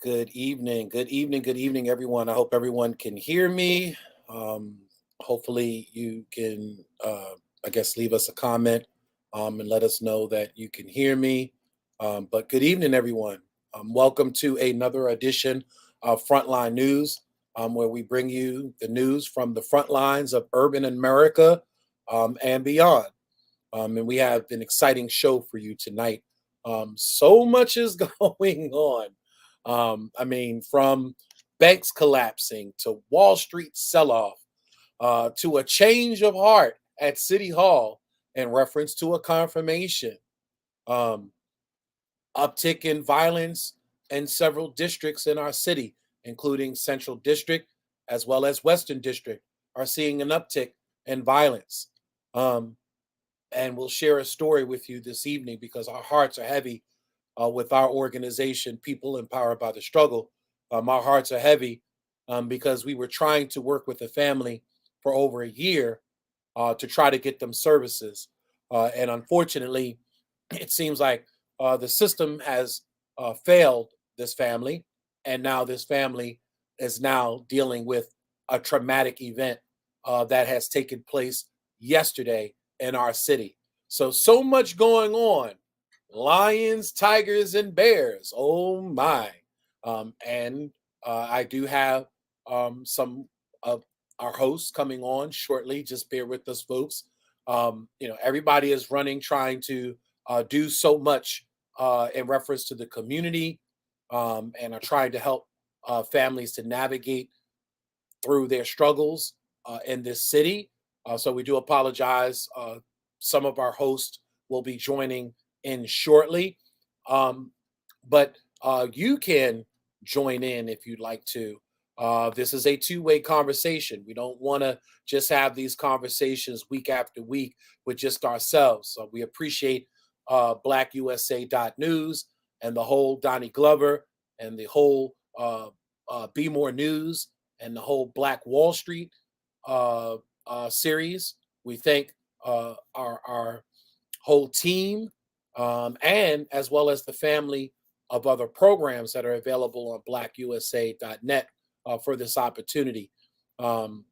Good evening. Good evening. Good evening, everyone. I hope everyone can hear me. Um, Hopefully, you can, I guess, leave us a comment and let us know that you can hear me. But good evening, everyone. Welcome to another edition of Frontline News, where we bring you the news from the front lines of urban America and beyond. And we have an exciting show for you tonight. So much is going on. From banks collapsing to Wall Street sell off to a change of heart at City Hall in reference to a confirmation, um, uptick in violence in several districts in our city, including Central District as well as Western District, are seeing an uptick in violence. Um, and we'll share a story with you this evening because our hearts are heavy with our organization, People Empowered by the Struggle. Our hearts are heavy because we were trying to work with the family for over a year to try to get them services. And unfortunately, it seems like the system has failed this family. And now this family is now dealing with a traumatic event that has taken place yesterday in our city. So much going on. Lions, tigers, and bears. Oh my. And I do have some of our hosts coming on shortly. Just bear with us, folks. Everybody is running, trying to do so much in reference to the community and are trying to help families to navigate through their struggles in this city. So we do apologize. Some of our hosts will be joining in shortly. Um, but you can join in if you'd like to. This is a two-way conversation. We don't want to just have these conversations week after week with just ourselves. So we appreciate BlackUSA.News and the whole Donnie Glover and the whole Be More News and the whole Black Wall Street series. We thank our whole team and as well as the family of other programs that are available on blackusa.net for this opportunity. Um,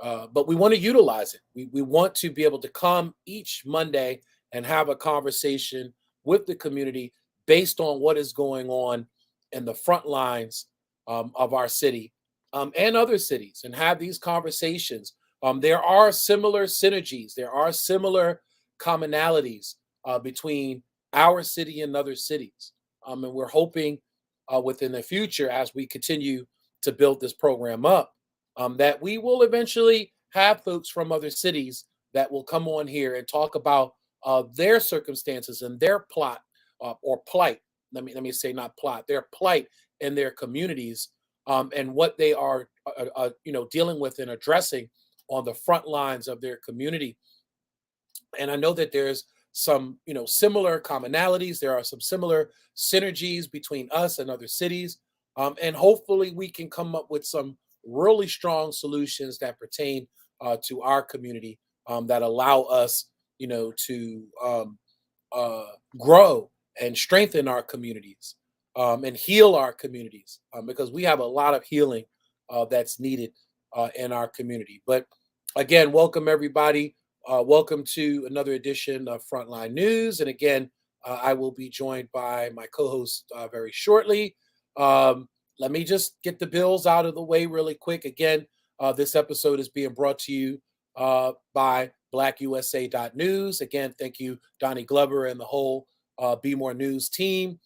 but we want to utilize it. We want to be able to come each Monday and have a conversation with the community based on what is going on in the front lines of our city and other cities and have these conversations. There are similar synergies, there are similar commonalities between our city and other cities. And we're hoping within the future, as we continue to build this program up, that we will eventually have folks from other cities that will come on here and talk about their circumstances and their plot or plight. Let me say not plot, their plight in their communities and what they are dealing with and addressing on the front lines of their community. And I know that there's some similar commonalities. There are some similar synergies between us and other cities, and hopefully we can come up with some really strong solutions that pertain to our community that allow us to uh, grow and strengthen our communities and heal our communities because we have a lot of healing that's needed in our community. But again, welcome everybody. Welcome to another edition of Frontline News. And again, I will be joined by my co host very shortly. Um, Let me just get the bills out of the way really quick. Again, this episode is being brought to you by blackusa.news. Again, thank you, Donnie Glover and the whole Be More News team,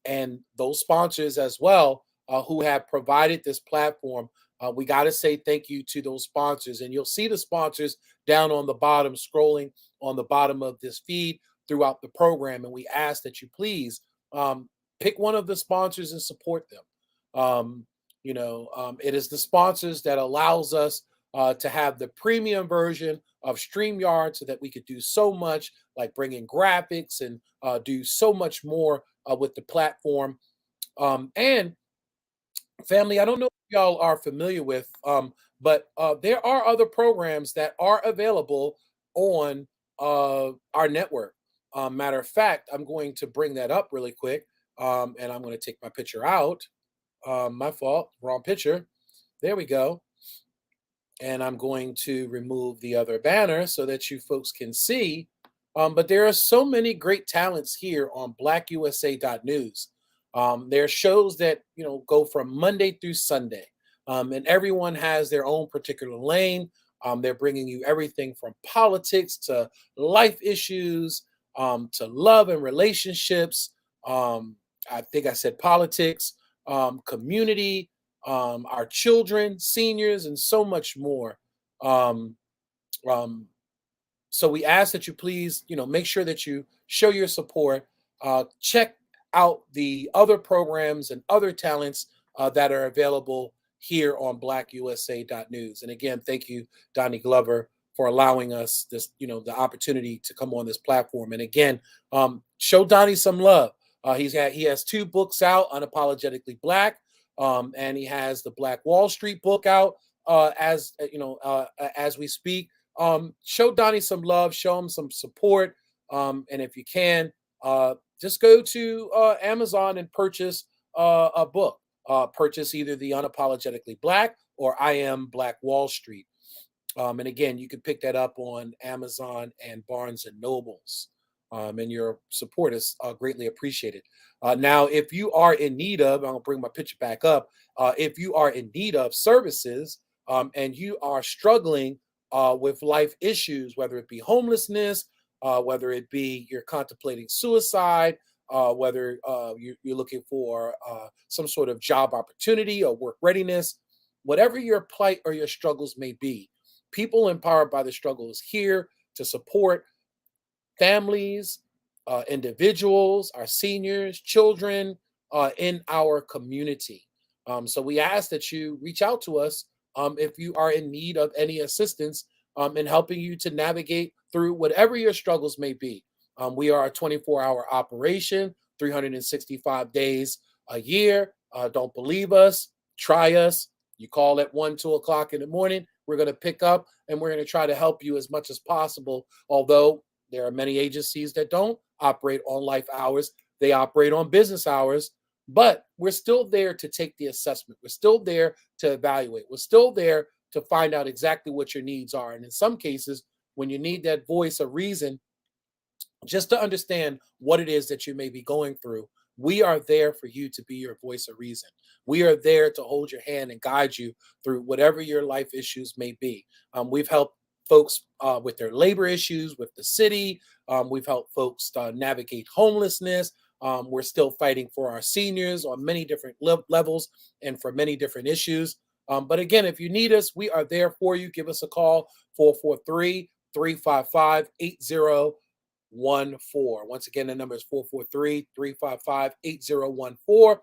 and those sponsors as well who have provided this platform. We got to say thank you to those sponsors. And you'll see the sponsors down on the bottom, scrolling on the bottom of this feed throughout the program. And we ask that you please pick one of the sponsors and support them. It is the sponsors that allows us to have the premium version of StreamYard so that we could do so much like bringing graphics and do so much more with the platform. And family, I don't know if y'all are familiar with, but there are other programs that are available on our network. Matter of fact, I'm going to bring that up really quick. And I'm going to take my picture out. My fault, wrong picture. There we go. And I'm going to remove the other banner so that you folks can see. But there are so many great talents here on blackusa.news. There are shows that go from Monday through Sunday, and everyone has their own particular lane. They're bringing you everything from politics to life issues, to love and relationships. I think I said politics, community, our children, seniors, and so much more. Um, um, so we ask that you please, make sure that you show your support. Check out the other programs and other talents that are available here on blackusa.news. And again, thank you, Donnie Glover, for allowing us this, the opportunity to come on this platform. And again, show Donnie some love. He has two books out, Unapologetically Black, and he has the Black Wall Street book out as we speak. Show Donnie some love, show him some support, and if you can, just go to Amazon and purchase a book. Purchase either the Unapologetically Black or I Am Black Wall Street. And again, you can pick that up on Amazon and Barnes and Nobles. And your support is greatly appreciated. Now, if you are in need of, I'll bring my picture back up. If you are in need of services and you are struggling with life issues, whether it be homelessness, whether it be you're contemplating suicide, whether you're looking for some sort of job opportunity or work readiness, whatever your plight or your struggles may be, People Empowered by the Struggle is here to support families, individuals, our seniors, children in our community. So we ask that you reach out to us if you are in need of any assistance in helping you to navigate through whatever your struggles may be. We are a 24-hour operation, 365 days a year. Don't believe us? Try us. You call at 1, 2 o'clock in the morning. We're going to pick up and we're going to try to help you as much as possible. Although there are many agencies that don't operate on life hours, they operate on business hours, but we're still there to take the assessment. We're still there to evaluate. We're still there to find out exactly what your needs are. And in some cases, when you need that voice of reason, just to understand what it is that you may be going through, we are there for you to be your voice of reason. We are there to hold your hand and guide you through whatever your life issues may be. We've helped folks with their labor issues with the city. We've helped folks navigate homelessness. We're still fighting for our seniors on many different levels and for many different issues. But again, if you need us, we are there for you. Give us a call, 443 355 8014. Once again, the number is 443-355-8014.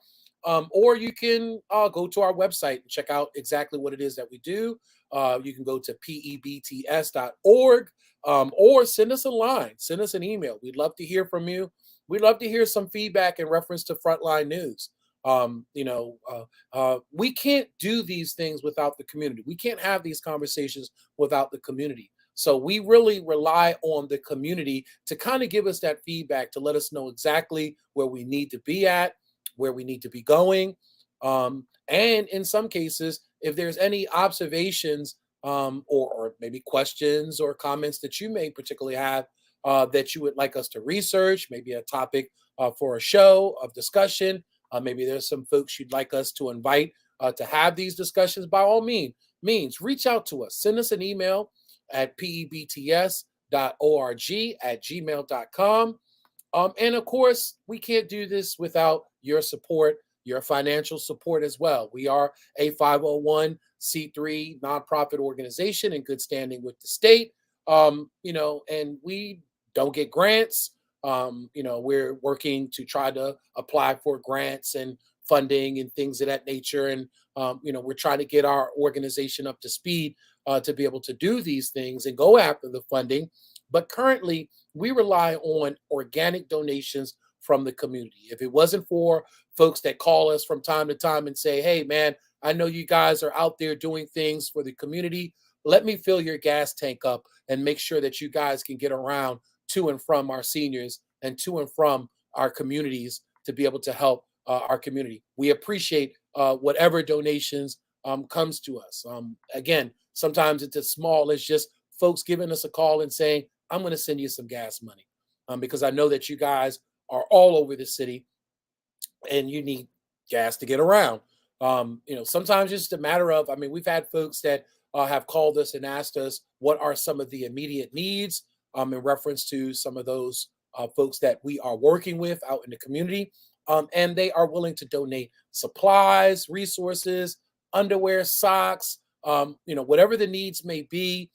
Or you can go to our website and check out exactly what it is that we do. You can go to pebts.org or send us a line, send us an email. We'd love to hear from you. We'd love to hear some feedback in reference to Frontline News. We can't do these things without the community. We can't have these conversations without the community. So we really rely on the community to kind of give us that feedback, to let us know exactly where we need to be at, where we need to be going. And in some cases, if there's any observations or maybe questions or comments that you may particularly have that you would like us to research, maybe a topic for a show of discussion, maybe there's some folks you'd like us to invite to have these discussions, by all means, reach out to us. Send us an email at pebts.org@gmail.com. And of course, we can't do this without your support, your financial support as well. We are a 501c3 nonprofit organization in good standing with the state, and we don't get grants. We're working to try to apply for grants and funding and things of that nature. And, we're trying to get our organization up to speed to be able to do these things and go after the funding. But currently, we rely on organic donations from the community. If it wasn't for folks that call us from time to time and say, hey, man, I know you guys are out there doing things for the community. Let me fill your gas tank up and make sure that you guys can get around to and from our seniors and to and from our communities to be able to help our community. We appreciate whatever donations comes to us. Again, sometimes it's as small as just folks giving us a call and saying, I'm going to send you some gas money, because I know that you guys are all over the city and you need gas to get around. Sometimes it's just a matter of, I mean, we've had folks that have called us and asked us what are some of the immediate needs in reference to some of those folks that we are working with out in the community. And they are willing to donate supplies, resources, underwear, socks, whatever the needs may be.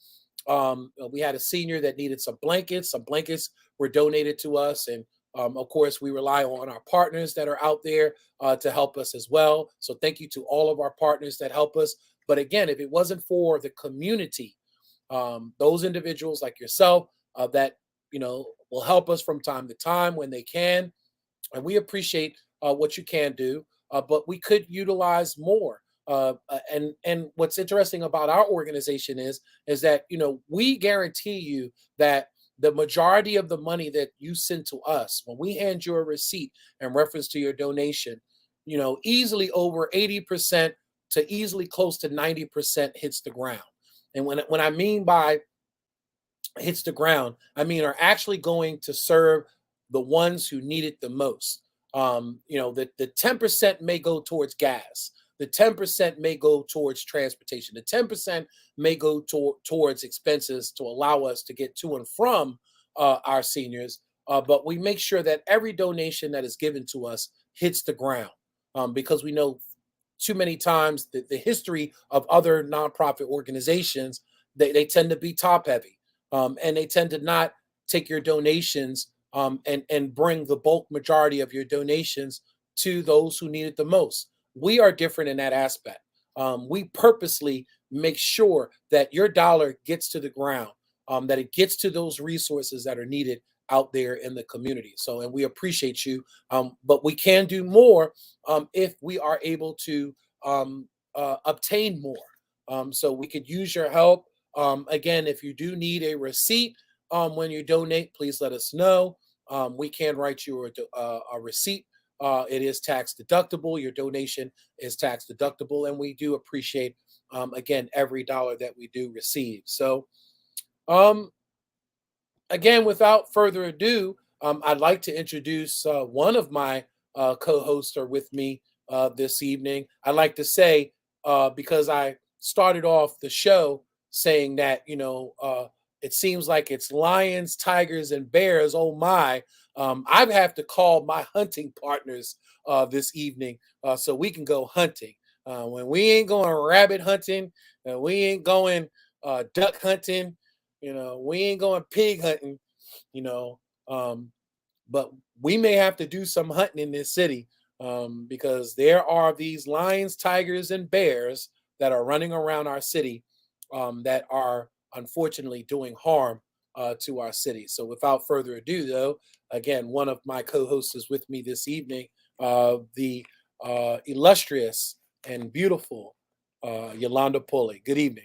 We had a senior that needed some blankets. Some blankets were donated to us. And of course, we rely on our partners that are out there to help us as well. So thank you to all of our partners that help us. But again, if it wasn't for the community, those individuals like yourself that will help us from time to time when they can, and we appreciate what you can do, but we could utilize more. And what's interesting about our organization is that we guarantee you that the majority of the money that you send to us, when we hand you a receipt in reference to your donation, easily over 80% to easily close to 90% hits the ground. And when I mean by hits the ground, I mean are actually going to serve the ones who need it the most. The 10% may go towards gas. The 10% may go towards transportation. The 10% may go towards expenses to allow us to get to and from our seniors. But we make sure that every donation that is given to us hits the ground, because we know too many times that the history of other nonprofit organizations, they tend to be top heavy, and they tend to not take your donations and bring the bulk majority of your donations to those who need it the most. We are different in that aspect. We purposely make sure that your dollar gets to the ground, that it gets to those resources that are needed out there in the community. So, and we appreciate you, but we can do more if we are able to obtain more. So we could use your help. Again, if you do need a receipt when you donate, please let us know. We can write you a receipt. It is tax deductible. Your donation is tax deductible, and we do appreciate, again, every dollar that we do receive. So, again, without further ado, I'd like to introduce one of my co-hosts are with me this evening. I'd like to say, because I started off the show saying that, it seems like it's lions, tigers, and bears. Oh my. I have to call my hunting partners this evening so we can go hunting. When we ain't going rabbit hunting, and we ain't going duck hunting, we ain't going pig hunting, you know, um, but we may have to do some hunting in this city, because there are these lions, tigers, and bears that are running around our city, that are unfortunately doing harm to our city. So, without further ado, though, again, one of my co-hosts is with me this evening, the illustrious and beautiful Yolanda Pulley. Good evening.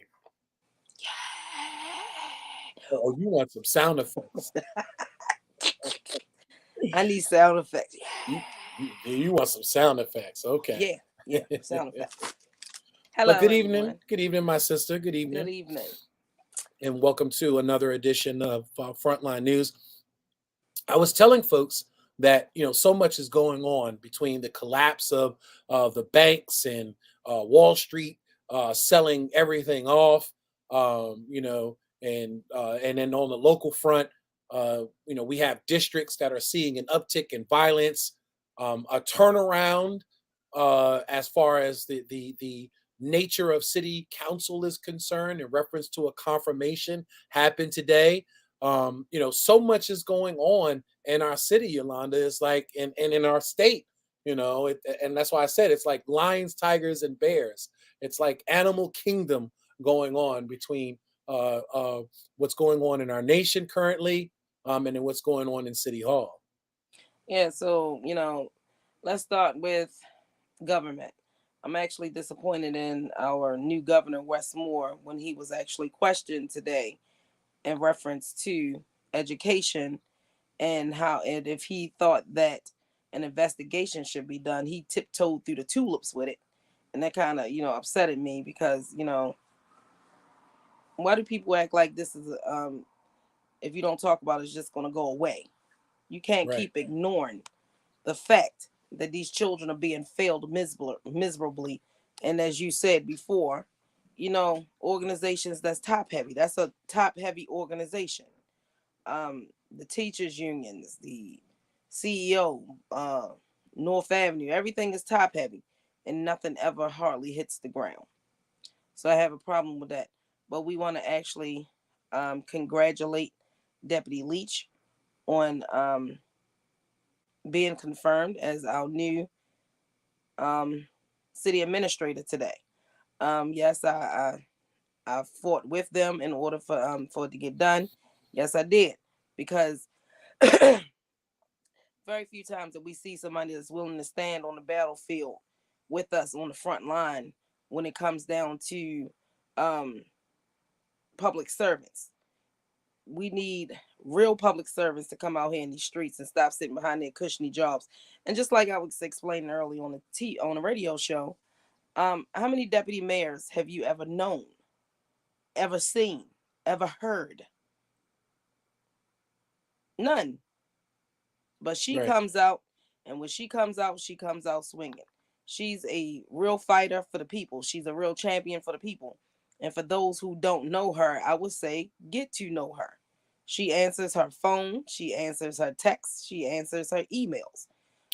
Oh, you want some sound effects? I need sound effects. You want some sound effects? Okay. Yeah, sound effects. But Hello, good evening. everyone. Good evening, my sister. Good Good evening. evening. And welcome to another edition of Frontline News. I was telling folks that so much is going on between the collapse of the banks and Wall Street selling everything off, and then on the local front, we have districts that are seeing an uptick in violence, a turnaround as far as the nature of city council is concerned in reference to a confirmation happened today. So much is going on in our city, Yolanda. It's like, and in our state, and that's why I said it's like lions, tigers, and bears. It's like animal kingdom going on between what's going on in our nation currently, and then what's going on in City Hall. Yeah, so, let's start with government. I'm actually disappointed in our new governor, Wes Moore, when he was actually questioned today in reference to education and how, and if he thought that an investigation should be done. He tiptoed through the tulips with it. And that kind of, upsetted me because, why do people act like this is, if you don't talk about it, it's just going to go away? You can't Right. keep ignoring the fact that these children are being failed miserably. And as you said before, organizations that's top heavy, that's a top heavy organization. The teachers unions, the CEO, North Avenue, everything is top heavy, and nothing ever hardly hits the ground. So I have a problem with that. But we want to actually congratulate Deputy Leach on being confirmed as our new um, city administrator today. Yes, I fought with them in order for it to get done. Yes, I did, because very few times that we see somebody that's willing to stand on the battlefield with us on the front line when it comes down to um, public servants. We need real public servants to come out here in these streets and stop sitting behind their cushiony jobs. And just like I was explaining early on the radio show, how many deputy mayors have you ever known, ever seen, ever heard? None. But she Right. comes out, and when she comes out swinging. She's a real fighter for the people. She's a real champion for the people. And for those who don't know her, I would say get to know her. She answers her phone, she answers her texts, she answers her emails.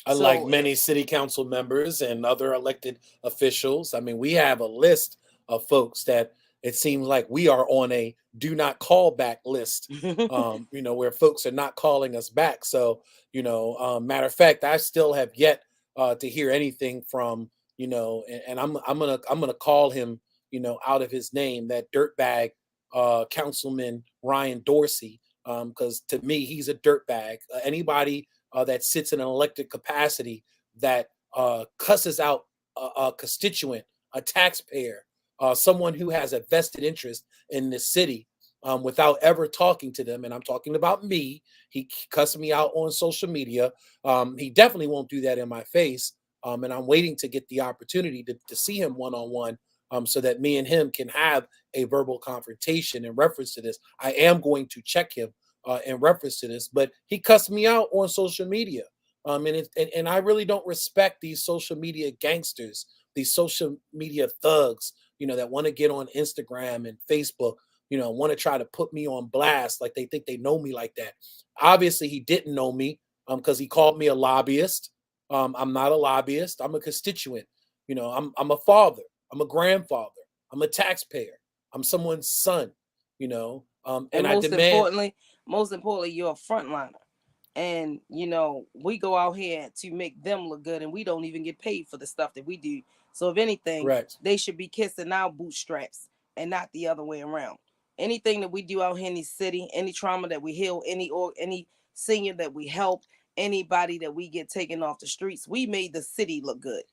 Unlike So if many city council members and other elected officials, I mean, we have a list of folks that it seems like we are on a do not call back list, where folks are not calling us back. So, matter of fact, I still have yet to hear anything from, and I'm gonna call him, out of his name, that dirtbag Councilman Ryan Dorsey, because to me, he's a dirtbag. Anybody that sits in an elected capacity that cusses out a constituent, a taxpayer, someone who has a vested interest in this city without ever talking to them. And I'm talking about me. He cussed me out on social media. He definitely won't do that in my face. And I'm waiting to get the opportunity to see him one on one, so that me and him can have a verbal confrontation in reference to this. I am going to check him in reference to this, but he cussed me out on social media. And I really don't respect these social media gangsters, these social media thugs, that want to get on Instagram and Facebook, want to try to put me on blast like they think they know me like that. Obviously, he didn't know me because he called me a lobbyist. I'm not a lobbyist. I'm a constituent. I'm a father. I'm a grandfather. I'm a taxpayer. I'm someone's son. and And I demand. most importantly, you're a frontliner. And we go out here to make them look good, and we don't even get paid for the stuff that we do. So if anything, Correct. they should be kissing our bootstraps and not the other way around. Anything that we do out here in the city, any trauma that we heal, any senior that we help, anybody that we get taken off the streets, we made the city look good.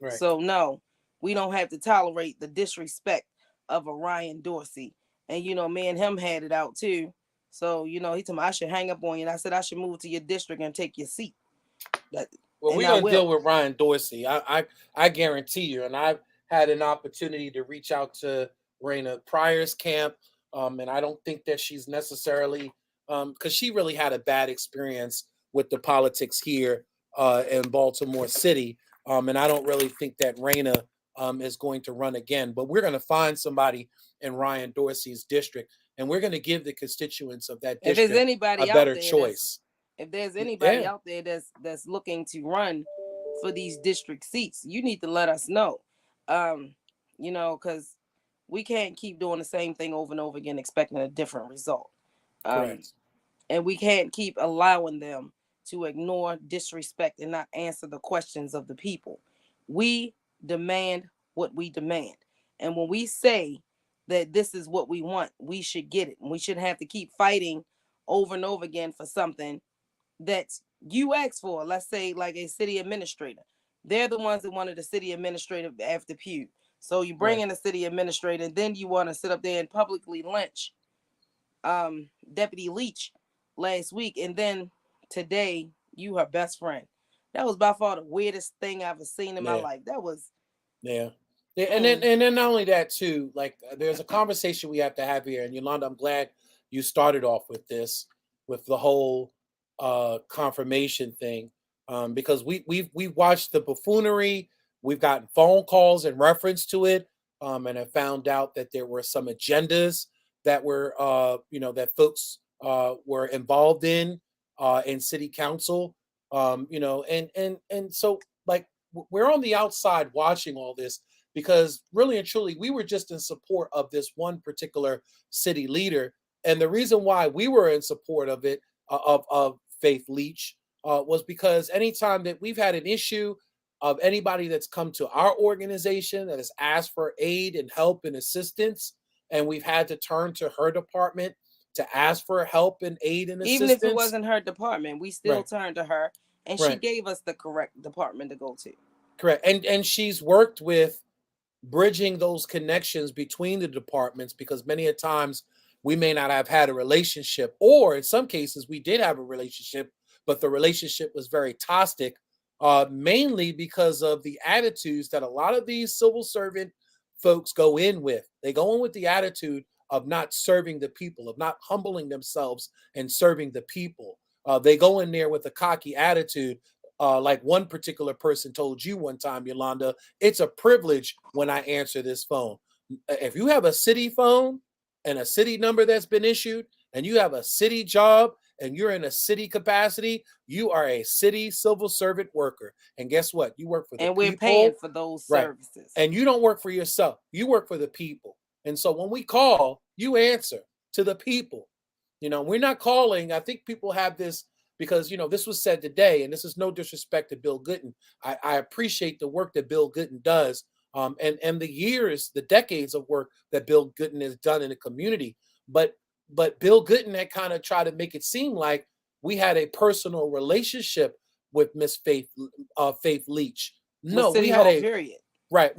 Right. So no, we don't have to tolerate the disrespect of a Ryan Dorsey. And me and him had it out too. So he told me I should hang up on you, and I said I should move to your district and take your seat. That, Well, and we're I gonna deal will. with Ryan Dorsey. I guarantee you. And I've had an opportunity to reach out to Raina Pryor's camp, and I don't think that she's necessarily because she really had a bad experience with the politics here in Baltimore City, and I don't really think that Raina is going to run again. But we're going to find somebody in Ryan Dorsey's district, and we're going to give the constituents of that If there's district a anybody out better there that's choice. if there's anybody Yeah, out there that's looking to run for these district seats, you need to let us know. Um, because we can't keep doing the same thing over and over again expecting a different result. Um, correct. and we can't keep allowing them to ignore, disrespect, and not answer the questions of the people. We demand what we demand. And when we say that this is what we want, we should get it. And we shouldn't have to keep fighting over and over again for something that you asked for. Let's say, like a city administrator. They're the ones that wanted a city administrator after Pew. So you bring Right. in a city administrator, and then you want to sit up there and publicly lynch Deputy Leach last week, and then today you her best friend. That was by far the weirdest thing I've ever seen in my Yeah. life. That was Yeah. Yeah, and then mm, not only that too, like there's a conversation we have to have here. And Yolanda, I'm glad you started off with this, with the whole confirmation thing. Because we've watched the buffoonery, we've gotten phone calls in reference to it, and have found out that there were some agendas that were that folks were involved in city council. And so like we're on the outside watching all this because really and truly we were just in support of this one particular city leader, and the reason why we were in support of it of Faith Leach was because anytime that we've had an issue of anybody that's come to our organization that has asked for aid and help and assistance, and we've had to turn to her department to ask for help and aid and even if it assistance. wasn't her department, we still Right, turned to her and she right, gave us the correct department to go to. correct. And she's worked with bridging those connections between the departments, because many a times we may not have had a relationship, or in some cases we did have a relationship, but the relationship was very toxic, mainly because of the attitudes that a lot of these civil servant folks go in with. They go in with the attitude of not serving the people, of not humbling themselves and serving the people. They go in there with a cocky attitude, like one particular person told you one time, Yolanda, it's a privilege when I answer this phone. If you have a city phone and a city number that's been issued, and you have a city job and you're in a city capacity, you are a city civil servant worker. And guess what? You work for the And we're paying people, for those right? services. And you don't work for yourself, you work for the people. And so when we call, you answer to the people. We're not calling. I think people have this because this was said today, and this is no disrespect to Bill Gooden. I appreciate the work that Bill Gooden does, and the years, the decades of work that Bill Gooden has done in the community. But Bill Gooden had kind of tried to make it seem like we had a personal relationship with Miss Faith Leach. With No, we City had Hall, a period. right.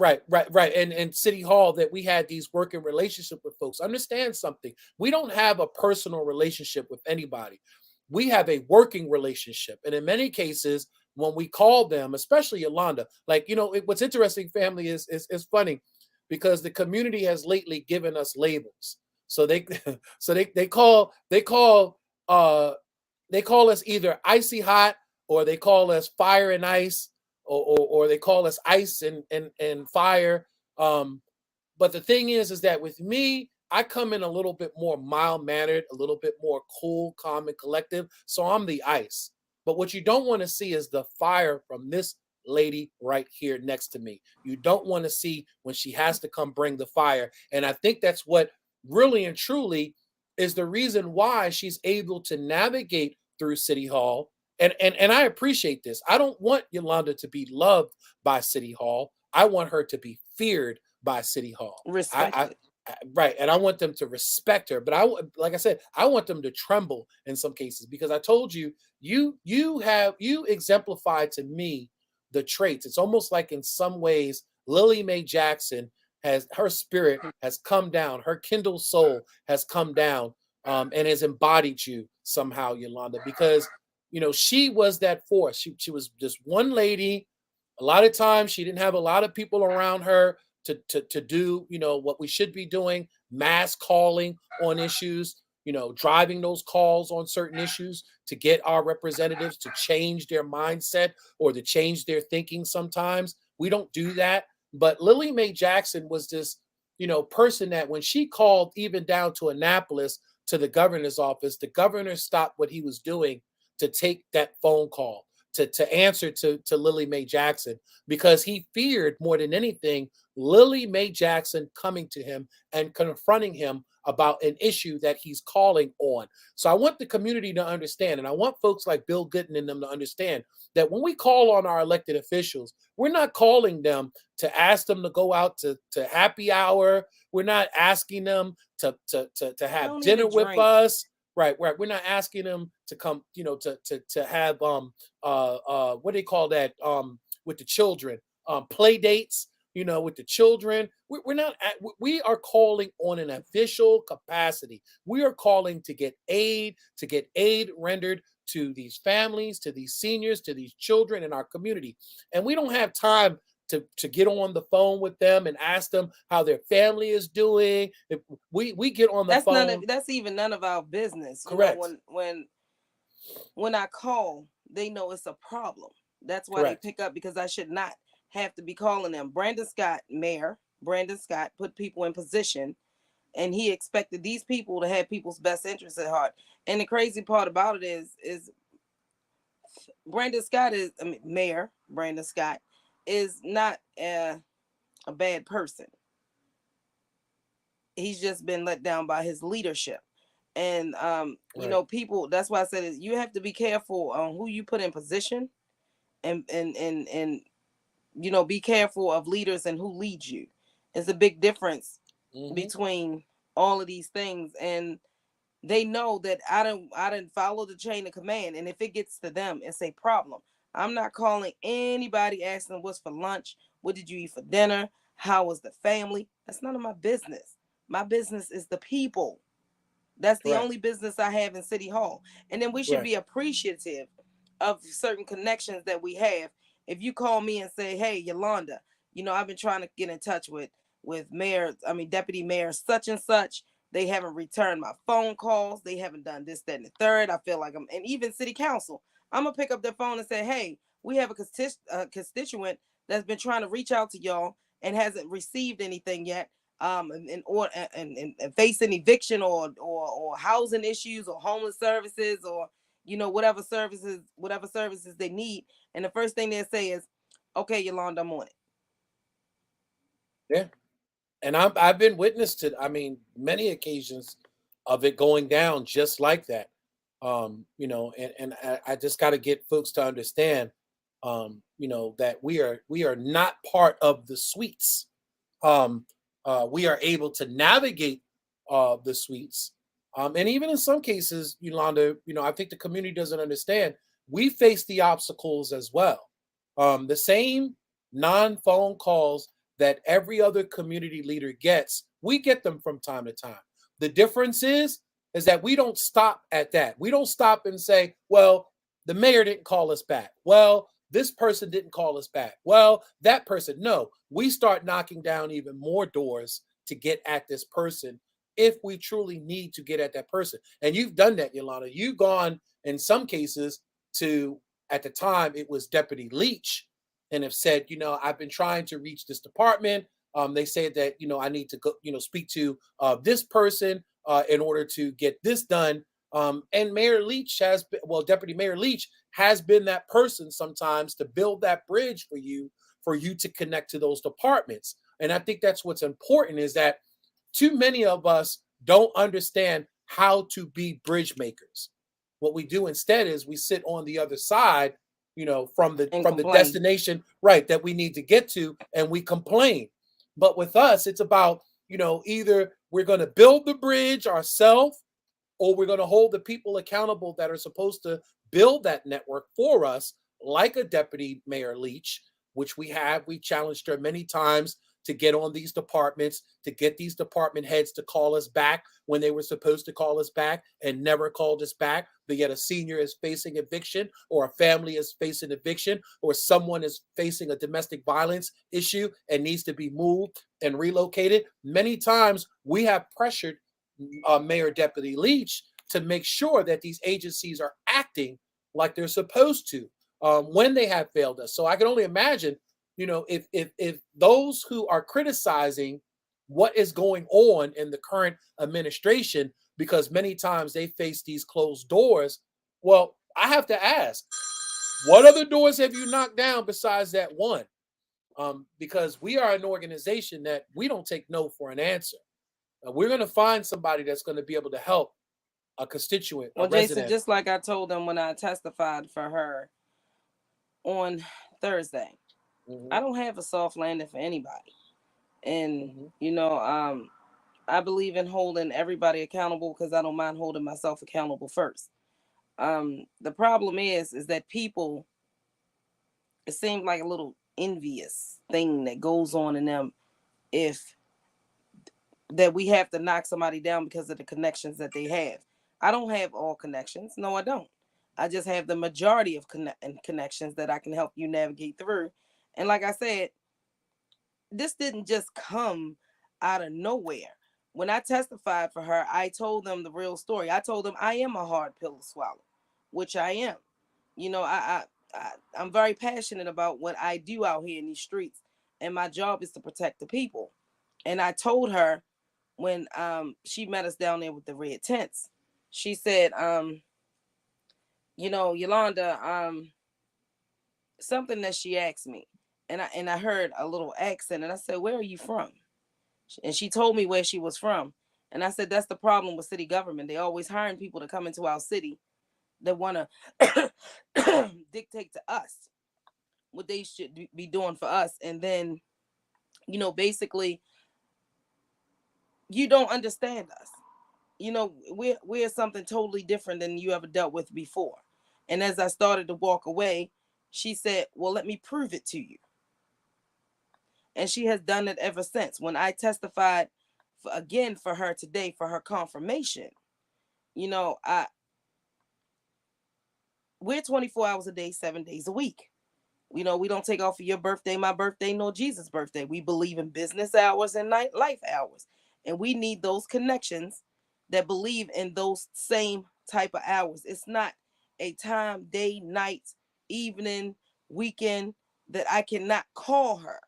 And City Hall, that we had these working relationship with folks. Understand something. We don't have a personal relationship with anybody. We have a working relationship. And in many cases, when we call them, especially Yolanda, like, what's interesting, family, is funny because the community has lately given us labels. So they so uh they call us either icy hot, or they call us fire and ice, or they call us ice and fire. Um, but the thing is that with me, I come in a little bit more mild mannered, a little bit more cool, calm, and collective. So I'm the ice. But what you don't want to see is the fire from this lady right here next to me. You don't want to see when she has to come bring the fire. And I think that's what really and truly is the reason why she's able to navigate through City Hall. And I appreciate this. I don't want Yolanda to be loved by City Hall. I want her to be feared by City Hall. Respected. Right, and I want them to respect her. But like I said, I want them to tremble in some cases, because I told you, you exemplified to me the traits. It's almost like in some ways, Lily Mae Jackson has, her spirit has come down, her kindled soul has come down, and has embodied you somehow, Yolanda, because she was that force. She was just one lady. A lot of times she didn't have a lot of people around her to do what we should be doing, mass calling on issues, driving those calls on certain issues to get our representatives to change their mindset or to change their thinking. Sometimes we don't do that, but Lily Mae Jackson was this person that when she called even down to Annapolis to the governor's office, the governor stopped what he was doing to take that phone call, to answer to Lily Mae Jackson, because he feared more than anything Lily Mae Jackson coming to him and confronting him about an issue that he's calling on. So I want the community to understand, and I want folks like Bill Gooden and them to understand that when we call on our elected officials, we're not calling them to ask them to go out to happy hour. We're not asking them to I have don't need a dinner with drink. us. Right. We're not asking them to come, to have what do they call that with the children, play dates. with the children. We're not. We are calling on an official capacity. We are calling to get aid rendered to these families, to these seniors, to these children in our community, and we don't have time to get on the phone with them and ask them how their family is doing. If we get on the That's none of phone, that's even none of our business. You know, correct, when I call, they know it's a problem. That's why they correct, pick up, because I should not have to be calling them. Brandon Scott put people in position, and he expected these people to have people's best interests at heart. And the crazy part about it is Brandon Scott is, I mean, Mayor Brandon Scott is not a bad person. He's just been let down by his leadership. And right, people, that's why I said it, you have to be careful on who you put in position, and be careful of leaders and who leads you. It's a big difference hmm, between all of these things. And they know that I didn't follow the chain of command, and if it gets to them, it's a problem. I'm not calling anybody asking what's for lunch, what did you eat for dinner, how was the family. That's none of my business. My business is the people. That's the correct, only business I have in City Hall. And then we should right, be appreciative of certain connections that we have. If you call me and say, "Hey, Yolanda, I've been trying to get in touch with Deputy Mayor such and such. They haven't returned my phone calls. They haven't done this, that, and the third. I feel like and even City Council. I'm gonna pick up their phone and say, "Hey, we have a constituent that's been trying to reach out to y'all and hasn't received anything yet, or and facing eviction or housing issues or homeless services, or whatever services they need." And the first thing they say is, "Okay, Yolanda, I'm on it." yeah. And I've been witness to, many occasions of it going down just like that. And I just got to get folks to understand, that we are not part of the suites. um, we are able to navigate the suites. And even in some cases, Yolanda, I think the community doesn't understand. We face the obstacles as well. The same non-phone calls that every other community leader gets, we get them from time to time. The difference is that we don't stop at that. We don't stop and say, well, the mayor didn't call us back. Well, this person didn't call us back. Well, that person. No, we start knocking down even more doors to get at this person if we truly need to get at that person. And you've done that, Yolanda. You've gone in some cases to, at the time, it was Deputy Leach, and have said, I've been trying to reach this department. They said that, I need to go, speak to this person in order to get this done. And Mayor Leach Deputy Mayor Leach has been that person sometimes to build that bridge for you to connect to those departments. And I think that's what's important, is that too many of us don't understand how to be bridge makers. What we do instead is we sit on the other side, And from the complain. destination, right, that we need to get to, and we complain. But with us, it's about, either we're going to build the bridge ourselves, or we're going to hold the people accountable that are supposed to build that network for us, like a Deputy Mayor Leach, which we have. We challenged her many times to get on these departments, to get these department heads to call us back when they were supposed to call us back and never called us back. But yet a senior is facing eviction, or a family is facing eviction, or someone is facing a domestic violence issue and needs to be moved and relocated. Many times we have pressured Mayor Deputy Leach to make sure that these agencies are acting like they're supposed to when they have failed us. So I can only imagine, if those who are criticizing what is going on in the current administration, because many times they face these closed doors. Well, I have to ask, what other doors have you knocked down besides that one? Because we are an organization that we don't take no for an answer. We're going to find somebody that's going to be able to help a constituent, a Well, Jason, resident. just like I told them when I testified for her on Thursday, Hmm, I don't have a soft landing for anybody. And hmm, I believe in holding everybody accountable, because I don't mind holding myself accountable first. The problem is that people, it seems like a little envious thing that goes on in them, if that we have to knock somebody down because of the connections that they have. I don't have all connections. No, I don't. I just have the majority of connections that I can help you navigate through. And like I said, this didn't just come out of nowhere. When I testified for her, I told them the real story. I told them I am a hard pill to swallow, which I am. You know, I'm very passionate about what I do out here in these streets, and my job is to protect the people. And I told her when she met us down there with the red tents, she said, you know, Yolanda, something that she asked me, and I heard a little accent, and I said, "Where are you from?" And she told me where she was from, and I said, "That's the problem with city government. They always hiring people to come into our city that want to dictate to us what they should be doing for us, and then, you know, basically, you don't understand us. You know, we're something totally different than you ever dealt with before." And as I started to walk away, she said, "Well, let me prove it to you." And she has done it ever since. When I testified again for her today for her confirmation, you know, we're 24 hours a day, 7 days a week. You know, we don't take off for your birthday, my birthday, nor Jesus' birthday. We believe in business hours and night life hours. And we need those connections that believe in those same type of hours. It's not a time, day, night, evening, weekend that I cannot call her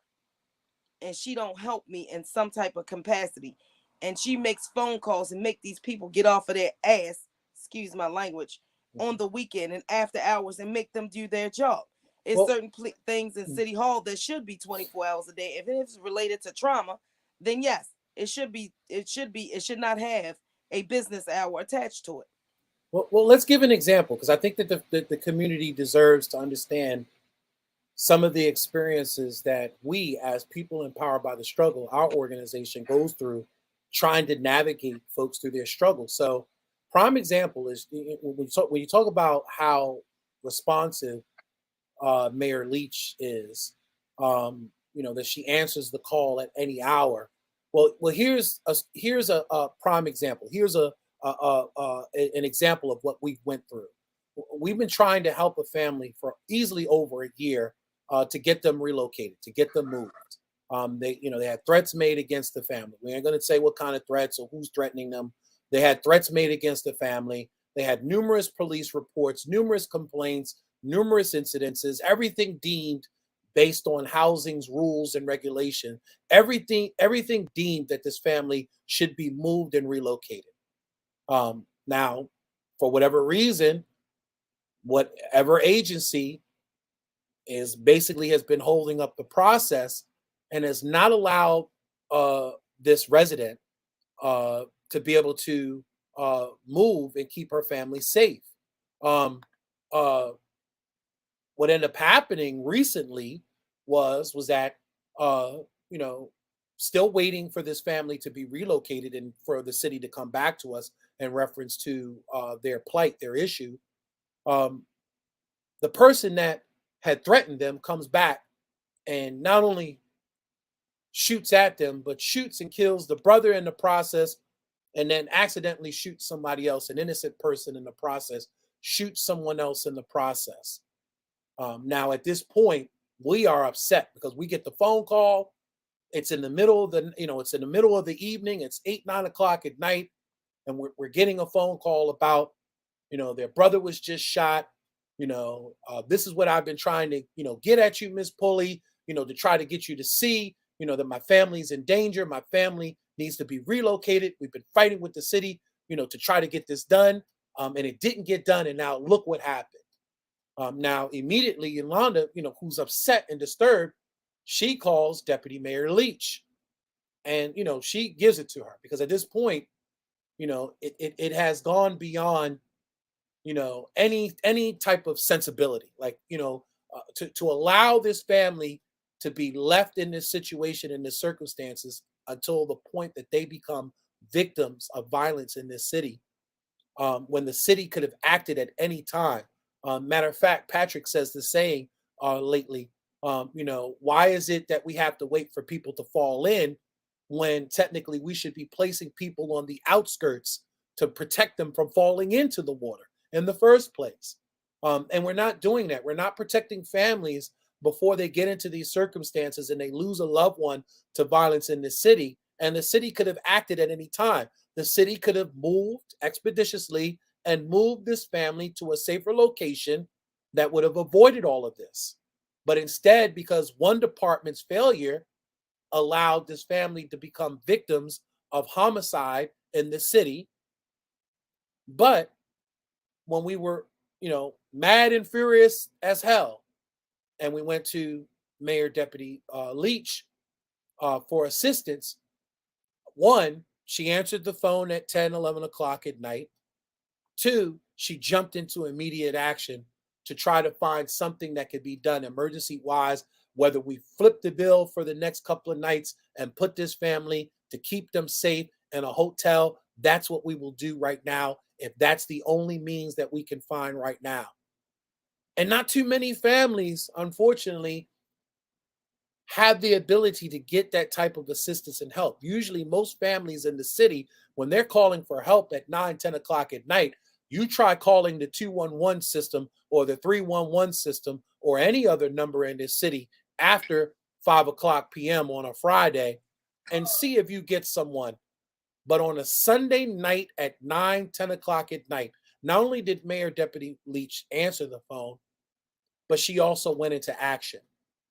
and she don't help me in some type of capacity. And she makes phone calls and make these people get off of their ass, excuse my language, on the weekend and after hours and make them do their job. It's Well, certain things in City Hall that should be 24 hours a day. If it's related to trauma, then yes, it should be. It should not have a business hour attached to it. well, let's give an example because I think that the community deserves to understand some of the experiences that we, as people empowered by the struggle, our organization goes through trying to navigate folks through their struggle. So, prime example is when you talk about how responsive Mayor Leach is, you know, that she answers the call at any hour. Well, here's a prime example. Here's an example of what we went through. We've been trying to help a family for easily over a year to get them relocated, to get them moved. They had threats made against the family. We ain't going to say what kind of threats or who's threatening them. They had threats made against the family. They had numerous police reports, numerous complaints, numerous incidences, everything deemed based on housing's rules and regulation, everything deemed that this family should be moved and relocated. Now, for whatever reason, whatever agency is basically has been holding up the process and has not allowed this resident to be able to move and keep her family safe. Um, uh, what ended up happening recently was that uh, you know still waiting for this family to be relocated and for the city to come back to us in reference to their plight, their issue. Um, the person that had threatened them comes back and not only shoots at them, but shoots and kills the brother in the process, and then accidentally shoots somebody else, an innocent person in the process, shoots someone else in the process. Now, at this point, we are upset because we get the phone call. It's in the middle of it's in the middle of the evening. It's 8, 9 o'clock at night, and we're getting a phone call about, their brother was just shot. This is what I've been trying to, get at you, Miss Pulley, to try to get you to see, that my family's in danger. My family needs to be relocated. We've been fighting with the city, to try to get this done. And it didn't get done. And now look what happened. Now, immediately, Yolanda, who's upset and disturbed, she calls Deputy Mayor Leach, and she gives it to her because at this point, it has gone beyond any type of sensibility. Like to allow this family to be left in this situation, in this circumstances, until the point that they become victims of violence in this city, when the city could have acted at any time. Matter of fact, Patrick says the saying lately. Why is it that we have to wait for people to fall in when technically we should be placing people on the outskirts to protect them from falling into the water in the first place? And we're not doing that. We're not protecting families before they get into these circumstances and they lose a loved one to violence in the city. And the city could have acted at any time. The city could have moved expeditiously and moved this family to a safer location that would have avoided all of this. But instead, because one department's failure allowed this family to become victims of homicide in the city. But when we were, mad and furious as hell, and we went to Mayor Deputy Leach for assistance, one, she answered the phone at 10, 11 o'clock at night. Two, she jumped into immediate action to try to find something that could be done emergency wise, whether we flip the bill for the next couple of nights and put this family to keep them safe in a hotel. That's what we will do right now, if that's the only means that we can find right now. And not too many families, unfortunately, have the ability to get that type of assistance and help. Usually, most families in the city, when they're calling for help at 9, 10 o'clock at night, you try calling the 211 system or the 311 system or any other number in this city after 5 o'clock p.m. on a Friday and see if you get someone. But on a Sunday night at 9, 10 o'clock at night, not only did Mayor Deputy Leach answer the phone, but she also went into action.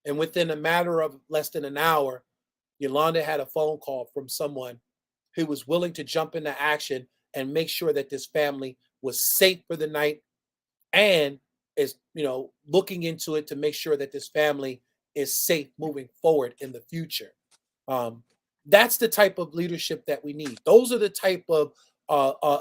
And within a matter of less than an hour, Yolanda had a phone call from someone who was willing to jump into action and make sure that this family was safe for the night and is, looking into it to make sure that this family is safe moving forward in the future. Um, that's the type of leadership that we need. Those are the type of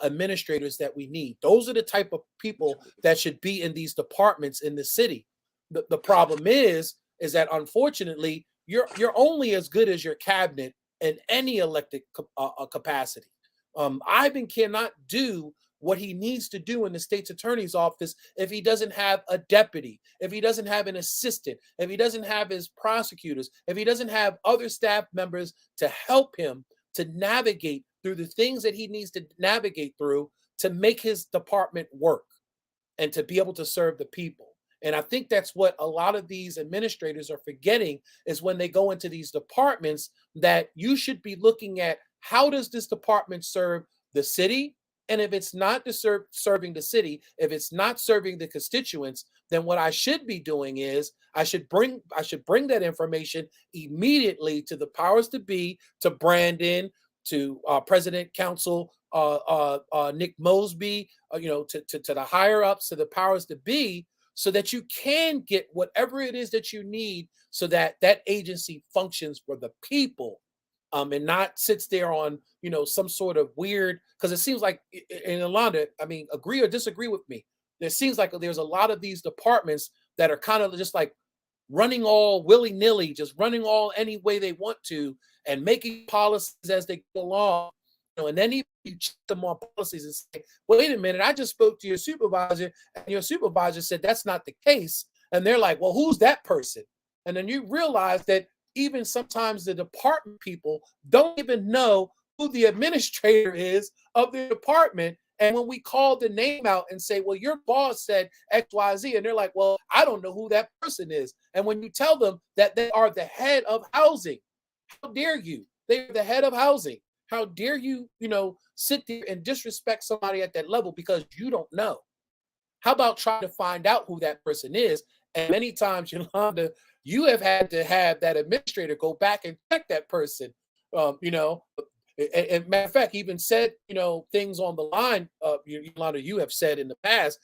administrators that we need. Those are the type of people that should be in these departments in the city. The problem is that unfortunately you're only as good as your cabinet in any elected capacity. Ivan cannot do what he needs to do in the state's attorney's office if he doesn't have a deputy, if he doesn't have an assistant, if he doesn't have his prosecutors, if he doesn't have other staff members to help him to navigate through the things that he needs to navigate through to make his department work and to be able to serve the people. And I think that's what a lot of these administrators are forgetting is when they go into these departments that you should be looking at how does this department serve the city? And if it's not serving the city, if it's not serving the constituents, then what I should be doing is I should bring that information immediately to the powers to be, to Brandon, to President Council Nick Mosby, to the higher ups, to the powers to be, so that you can get whatever it is that you need so that that agency functions for the people, and not sits there on, some sort of weird, because it seems like in Yolanda, I mean, agree or disagree with me, there seems like there's a lot of these departments that are kind of just like running all willy-nilly, just running all any way they want to and making policies as they go along. And then you check them on policies and say, wait a minute, I just spoke to your supervisor and your supervisor said that's not the case. And they're like, well, who's that person? And then you realize that even sometimes the department people don't even know who the administrator is of the department. And when we call the name out and say, well, your boss said XYZ, and they're like, well, I don't know who that person is. And when you tell them that they are the head of housing, how dare you? They're the head of housing. How dare you, sit there and disrespect somebody at that level because you don't know? How about trying to find out who that person is? And many times, Yolanda, you have had to have that administrator go back and check that person. And matter of fact, even said, things on the line, Yolanda, you have said in the past,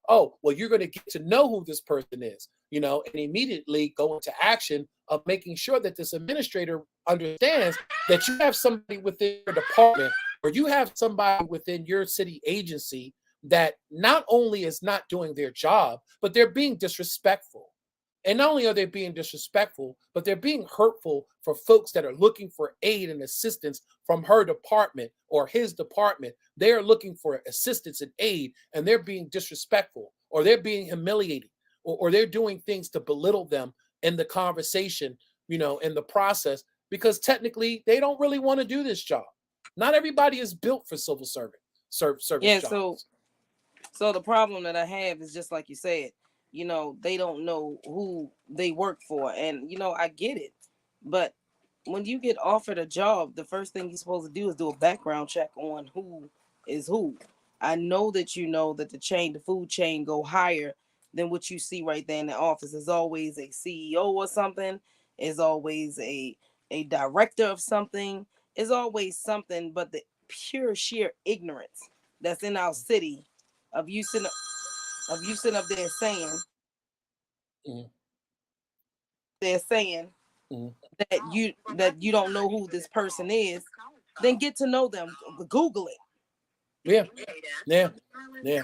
oh, well, you're going to get to know who this person is, and immediately go into action of making sure that this administrator understands that you have somebody within your department or you have somebody within your city agency that not only is not doing their job, but they're being disrespectful. And not only are they being disrespectful, but they're being hurtful for folks that are looking for aid and assistance from her department or his department. They are looking for assistance and aid, and they're being disrespectful, or they're being humiliated, or they're doing things to belittle them in the conversation, in the process, because technically they don't really want to do this job. Not everybody is built for civil service Yeah, so jobs. so the problem that I have is just like you said, they don't know who they work for. And I get it. But when you get offered a job, the first thing you're supposed to do is do a background check on who is who. I know that the food chain go higher than what you see right there in the office. There's always a CEO or something, is always a director of something, is always something, but the pure sheer ignorance that's in our city of you sitting up there saying Mhm, they're saying mhm. that you don't know who this person is, then get to know them. Google it. Yeah, yeah, yeah.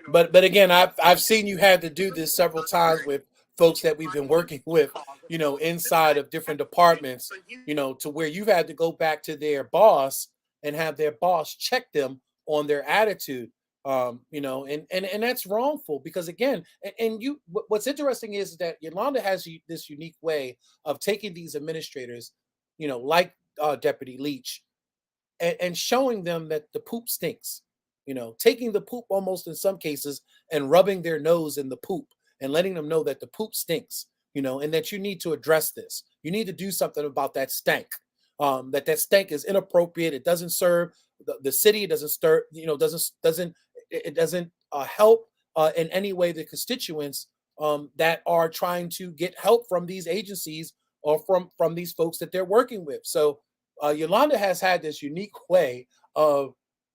But again, I've seen you had to do this several times with folks that we've been working with, inside of different departments, to where you've had to go back to their boss and have their boss check them on their attitude. And that's wrongful because again, what's interesting is that Yolanda has this unique way of taking these administrators, like Deputy Leach, and showing them that the poop stinks. Taking the poop almost in some cases and rubbing their nose in the poop and letting them know that the poop stinks. And that you need to address this. You need to do something about that stank. That stank is inappropriate. It doesn't serve the city. It doesn't stir. It doesn't help in any way the constituents that are trying to get help from these agencies or from these folks that they're working with. So Yolanda has had this unique way of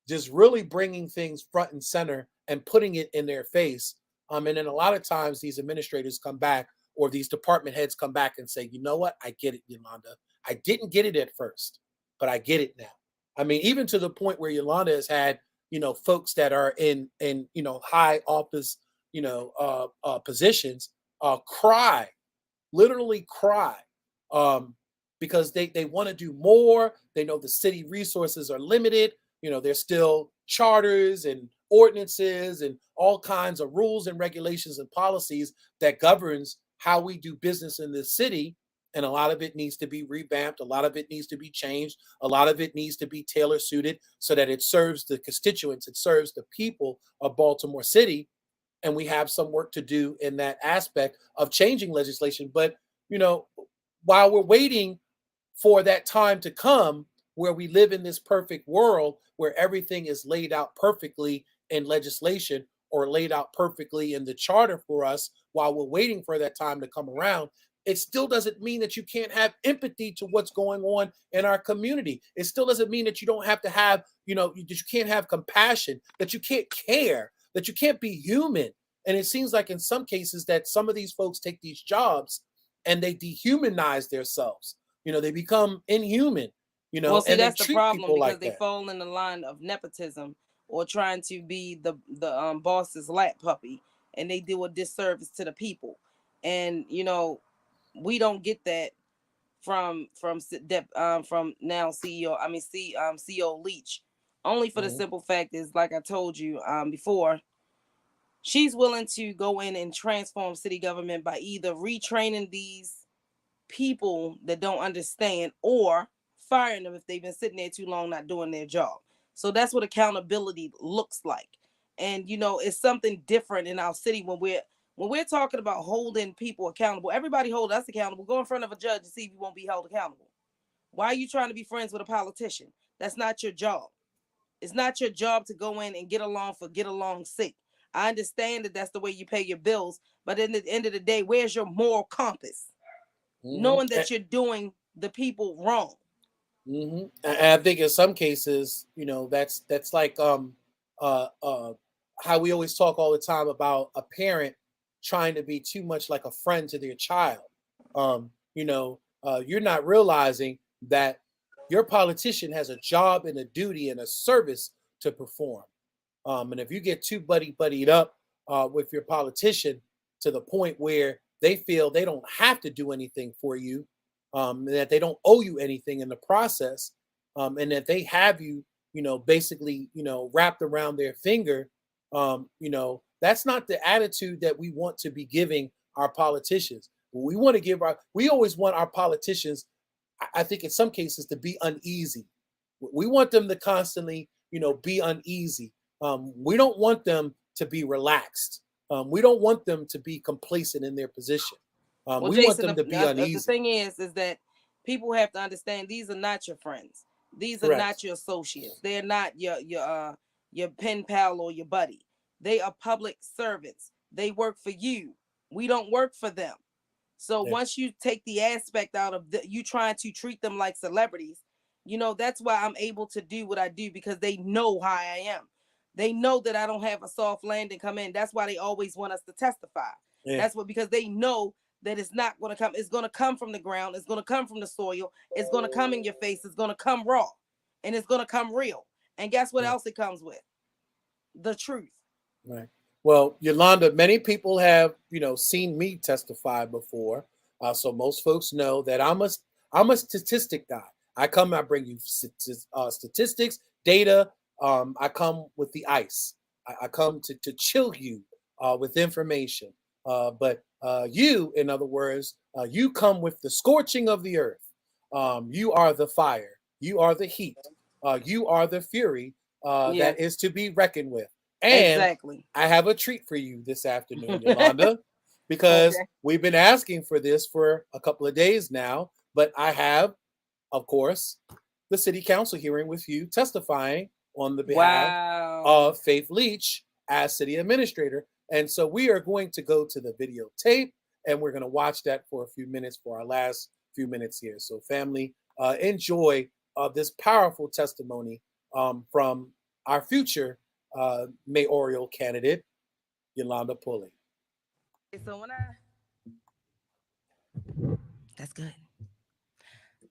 just really bringing things front and center and putting it in their face. And then a lot of times these administrators come back or these department heads come back and say, you know what? I get it, Yolanda. I didn't get it at first, but I get it now. I mean, even to the point where Yolanda has had, folks that are in high office, positions, cry, literally cry, um, because they want to do more. They know the city resources are limited. There's still charters and ordinances and all kinds of rules and regulations and policies that governs how we do business in this city. And a lot of it needs to be revamped. A lot of it needs to be changed. A lot of it needs to be tailor suited so that it serves the constituents, it serves the people of Baltimore City, and we have some work to do in that aspect of changing legislation. But you know, while we're waiting for that time to come where we live in this perfect world where everything is laid out perfectly in legislation or laid out perfectly in the charter for us, while we're waiting for that time to come around, it still doesn't mean that you can't have empathy to what's going on in our community. It still doesn't mean that you don't have to have, that you can't have compassion, that you can't care, that you can't be human. And it seems like in some cases that some of these folks take these jobs and they dehumanize themselves. They become inhuman, Well, see, and they that's the treat problem people because like they that. fall in the line of nepotism or trying to be the boss's lap puppy, and they do a disservice to the people. And we don't get that from now CEO. I mean, CEO Leach. Only for the Mhm, simple fact is, like I told you before, she's willing to go in and transform city government by either retraining these people that don't understand or firing them if they've been sitting there too long not doing their job. So that's what accountability looks like. And it's something different in our city when we're talking about holding people accountable. Everybody hold us accountable. Go in front of a judge and see if you won't be held accountable. Why are you trying to be friends with a politician? That's not your job. It's not your job to go in and get along for get along's sake. I understand that that's the way you pay your bills, but at the end of the day, where's your moral compass? mhm. Knowing that you're doing the people wrong. And I think in some cases, that's like how we always talk all the time about a parent trying to be too much like a friend to their child. You're not realizing that your politician has a job and a duty and a service to perform. And if you get too buddied up with your politician to the point where they feel they don't have to do anything for you, that they don't owe you anything in the process, and that they have you, basically, wrapped around their finger, that's not the attitude that we want to be giving our politicians. We want to we always want our politicians, I think in some cases, to be uneasy. We want them to constantly, be uneasy. We don't want them to be relaxed. We don't want them to be complacent in their position. Well, We want Jason, them to be the uneasy. thing is that people have to understand these are not your friends. These are Correct. not your associates. They're not your pen pal or your buddy. They are public servants. They work for you. We don't work for them. So Yeah. once you take the aspect out of you trying to treat them like celebrities, that's why I'm able to do what I do, because they know how I am. They know that I don't have a soft landing come in. That's why they always want us to testify. Yeah. That's what, because they know that it's not going to come. It's going to come from the ground. It's going to come from the soil. It's going to come in your face. It's going to come raw, and it's going to come real. And guess what Right. else it comes with? The truth. Right. Well, Yolanda, many people have, seen me testify before. So most folks know that I'm a statistic guy. I bring you statistics, data. I come with the ice. I come to chill you with information. But you, in other words, you come with the scorching of the earth. You are the fire. You are the heat. You are the fury Yeah, that is to be reckoned with. And exactly. I have a treat for you this afternoon, Yolanda, because Okay. we've been asking for this for a couple of days now. But I have, of course, the city council hearing with you testifying on the behalf Wow. of Faith Leach as city administrator. And so we are going to go to the videotape and we're going to watch that for a few minutes for our last few minutes here. So, family, enjoy this powerful testimony from our future mayoral candidate, Yolanda Pulley. So that's good.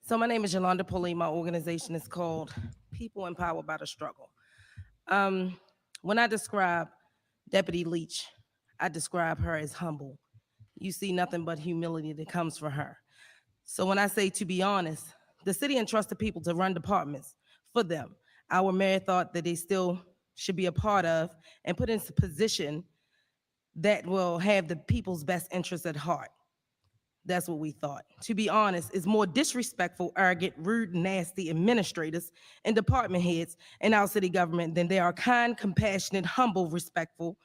So my name is Yolanda Pulley. My organization is called People Empowered by the Struggle. Um, when I describe Deputy Leach, I describe her as humble. You see nothing but humility that comes from her. So when I say, to be honest, the city entrusted people to run departments for them. Our mayor thought that they still should be a part of and put into position that will have the people's best interests at heart. That's what we thought. To be honest, is more disrespectful, arrogant, rude, nasty administrators and department heads in our city government than they are kind, compassionate, humble, respectful,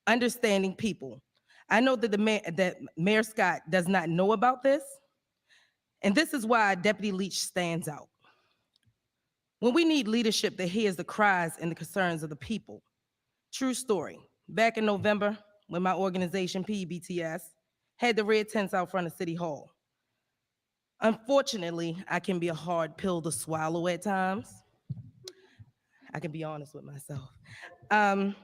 understanding people. I know that Mayor Scott does not know about this, and this is why Deputy Leach stands out. When we need leadership that hears the cries and the concerns of the people. True story. Back in November, when my organization, PBTS, had the red tents out front of City Hall. Unfortunately, I can be a hard pill to swallow at times. I can be honest with myself. Um,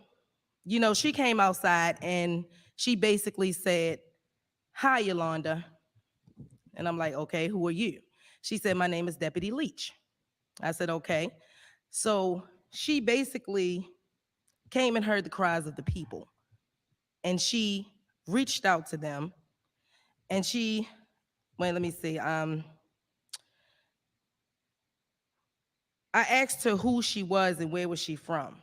she came outside and she basically said, "Hi, Yolanda." And I'm like, "Okay, who are you?" She said, "My name is Deputy Leach." I said, "Okay." So she basically came and heard the cries of the people. And she reached out to them and let me see. I asked her who she was and where was she from.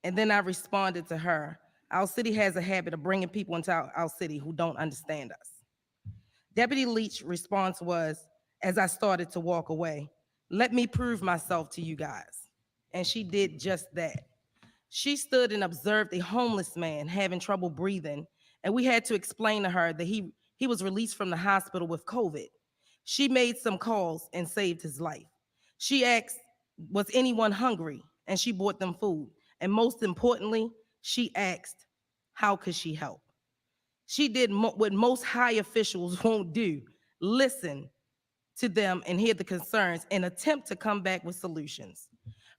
And then I responded to her. Our city has a habit of bringing people into our city who don't understand us. Deputy Leach's response was, as I started to walk away, "Let me prove myself to you guys." And she did just that. She stood and observed a homeless man having trouble breathing, and we had to explain to her that he was released from the hospital with COVID. She made some calls and saved his life. She asked, "Was anyone hungry?" And she bought them food. And most importantly, she asked, how could she help? She did what most high officials won't do: listen to them and hear the concerns and attempt to come back with solutions.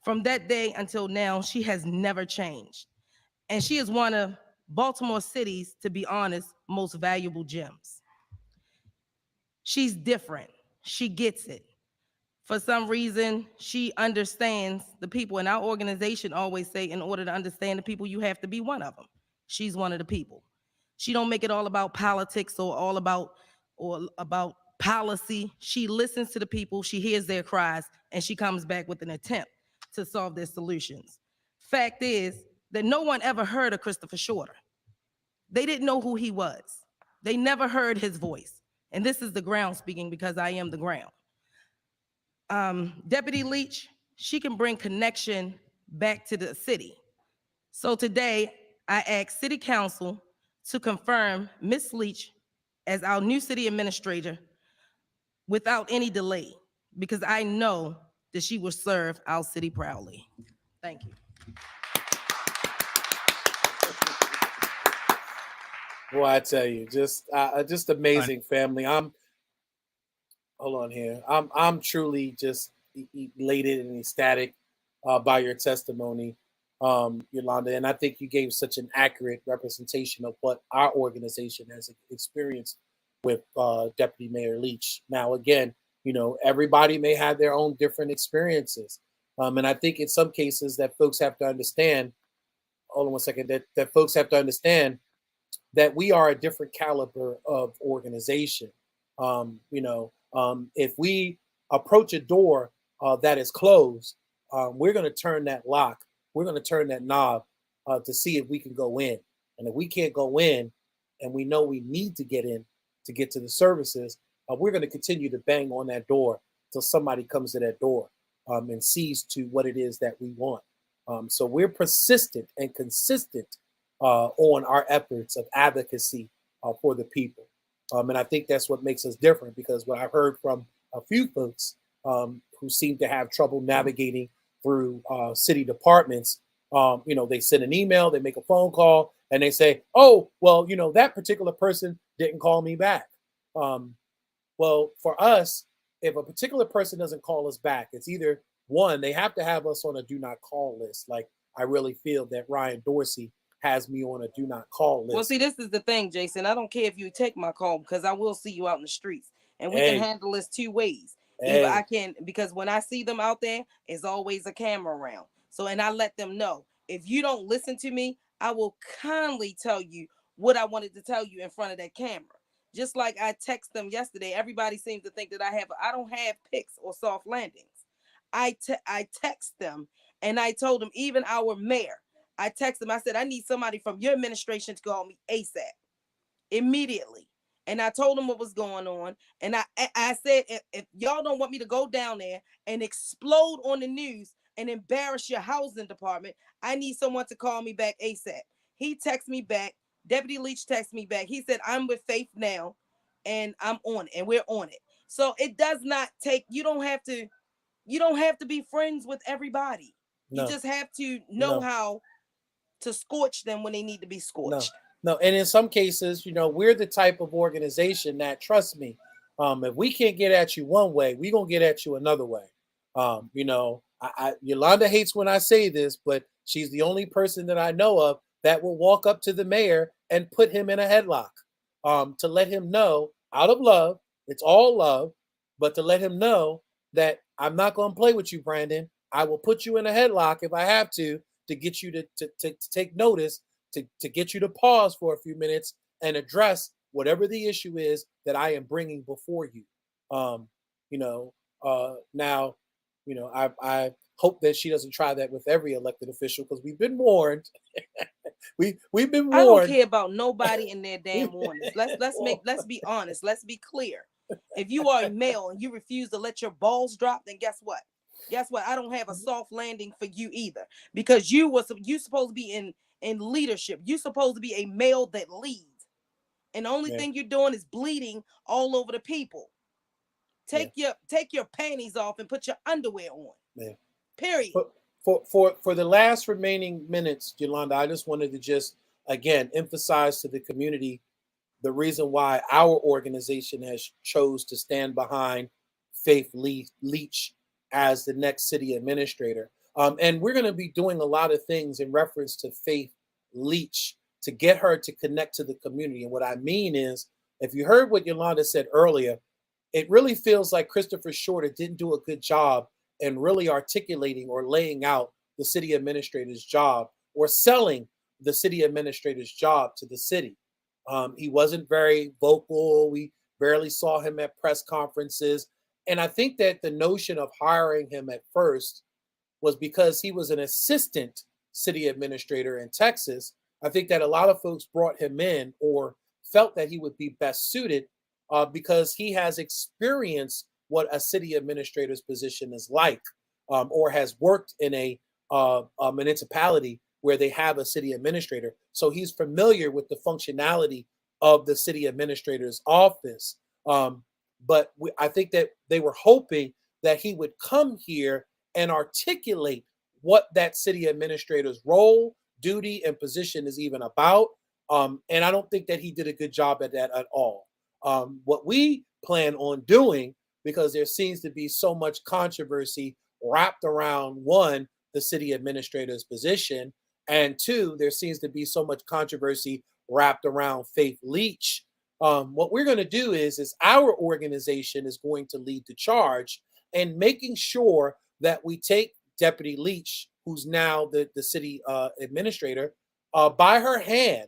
From that day until now, she has never changed. And she is one of Baltimore City's, to be honest, most valuable gems. She's different. She gets it. For some reason, she understands the people. And our organization always say, in order to understand the people, you have to be one of them. She's one of the people. She don't make it all about politics or about policy. She listens to the people, she hears their cries, and she comes back with an attempt to solve their solutions. Fact is that no one ever heard of Christopher Shorter. They didn't know who he was. They never heard his voice. And this is the ground speaking because I am the ground. Deputy Leach, she can bring connection back to the city. So today, I ask City Council to confirm Ms. Leach as our new city administrator without any delay, because I know that she will serve our city proudly. Thank you. Boy, I tell you, just amazing family. Hold on here. I'm truly just elated and ecstatic by your testimony, Yolanda. And I think you gave such an accurate representation of what our organization has experienced with Deputy Mayor Leach. Now, again, everybody may have their own different experiences, and I think in some cases that folks have to understand. Hold on one second. That folks have to understand that we are a different caliber of organization. If we approach a door that is closed, we're going to turn that lock, we're going to turn that knob to see if we can go in. And if we can't go in, and we know we need to get in to get to the services, we're going to continue to bang on that door till somebody comes to that door and sees to what it is that we want. So we're persistent and consistent on our efforts of advocacy for the people. And I think that's what makes us different, because what I've heard from a few folks who seem to have trouble navigating through city departments, they send an email, they make a phone call, and they say, oh, well, that particular person didn't call me back. Well, for us, if a particular person doesn't call us back, it's either one, they have to have us on a do not call list. Like, I really feel that Ryan Dorsey has me on a do not call list. Well, see, this is the thing, Jason. I don't care if you take my call, because I will see you out in the streets, and we can handle this two ways. Either I can, because when I see them out there, there's always a camera around. So, and I let them know, if you don't listen to me, I will kindly tell you what I wanted to tell you in front of that camera. Just like I text them yesterday, everybody seems to think that I don't have pics or soft landings. I text them, and I told them, even our mayor, I texted them, I said, I need somebody from your administration to call me ASAP, immediately. And I told them what was going on. And I said, if y'all don't want me to go down there and explode on the news and embarrass your housing department, I need someone to call me back ASAP. He texted me back. Deputy Leach texted me back. He said, I'm with Faith now, and I'm on it, and we're on it. So it does not take, you don't have to be friends with everybody. No. You just have to know how to scorch them when they need to be scorched. No. And in some cases, we're the type of organization that, trust me, if we can't get at you one way, we're going to get at you another way. Yolanda hates when I say this, but she's the only person that I know of that will walk up to the mayor and put him in a headlock to let him know, out of love, it's all love, but to let him know that I'm not going to play with you, Brandon. I will put you in a headlock if I have to get you to take notice, to get you to pause for a few minutes and address whatever the issue is that I am bringing before you. Now, I hope that she doesn't try that with every elected official, because we've been warned. we've been warned. I don't care about nobody in their damn warnings. Let's be honest. Let's be clear. If you are a male and you refuse to let your balls drop, then guess what? I don't have a soft landing for you either, because you supposed to be in leadership. You're supposed to be a male that leads, and the only thing you're doing is bleeding all over the people. Take your panties off and put your underwear on. Period. For the last remaining minutes, Yolanda, I just wanted to again emphasize to the community the reason why our organization has chose to stand behind Faith Leach as the next city administrator. And we're going to be doing a lot of things in reference to Faith Leach to get her to connect to the community. And what I mean is, if you heard what Yolanda said earlier, it really feels like Christopher Shorter didn't do a good job in really articulating or laying out the city administrator's job, or selling the city administrator's job to the city. He wasn't very vocal. We barely saw him at press conferences. And I think that the notion of hiring him at first was because he was an assistant city administrator in Texas. I think that a lot of folks brought him in, or felt that he would be best suited because he has experienced what a city administrator's position is like, or has worked in a municipality where they have a city administrator. So he's familiar with the functionality of the city administrator's office. But I think that they were hoping that he would come here and articulate what that city administrator's role, duty, and position is even about. And I don't think that he did a good job at that at all. What we plan on doing, because there seems to be so much controversy wrapped around one, the city administrator's position, and two, there seems to be so much controversy wrapped around Faith Leach. What we're going to do is our organization is going to lead the charge in making sure that we take Deputy Leach, who's now the city administrator, by her hand,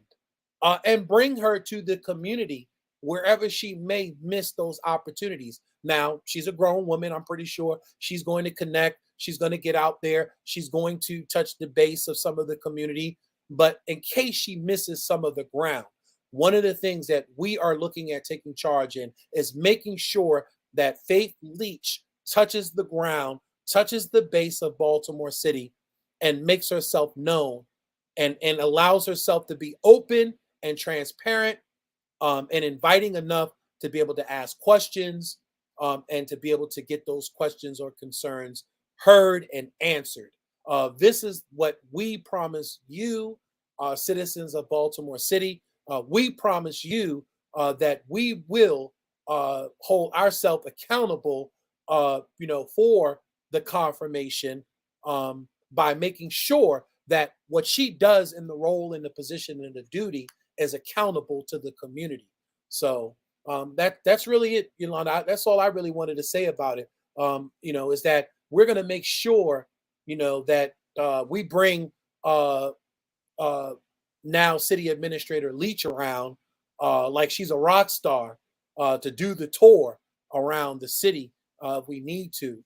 and bring her to the community wherever she may miss those opportunities. Now, she's a grown woman. I'm pretty sure she's going to connect. She's going to get out there. She's going to touch the base of some of the community. But in case she misses some of the ground, one of the things that we are looking at taking charge in is making sure that Faith Leach touches the ground, touches the base of Baltimore City, and makes herself known, and allows herself to be open and transparent, and inviting enough to be able to ask questions, and to be able to get those questions or concerns heard and answered. This is what we promise you, citizens of Baltimore City. We promise you that we will hold ourselves accountable, for the confirmation, by making sure that what she does in the role, in the position, and the duty is accountable to the community. So that's really it, Yolanda. That's all I really wanted to say about it. Is that we're going to make sure, that we bring uh, now City Administrator Leach around, like she's a rock star, to do the tour around the city if we need to.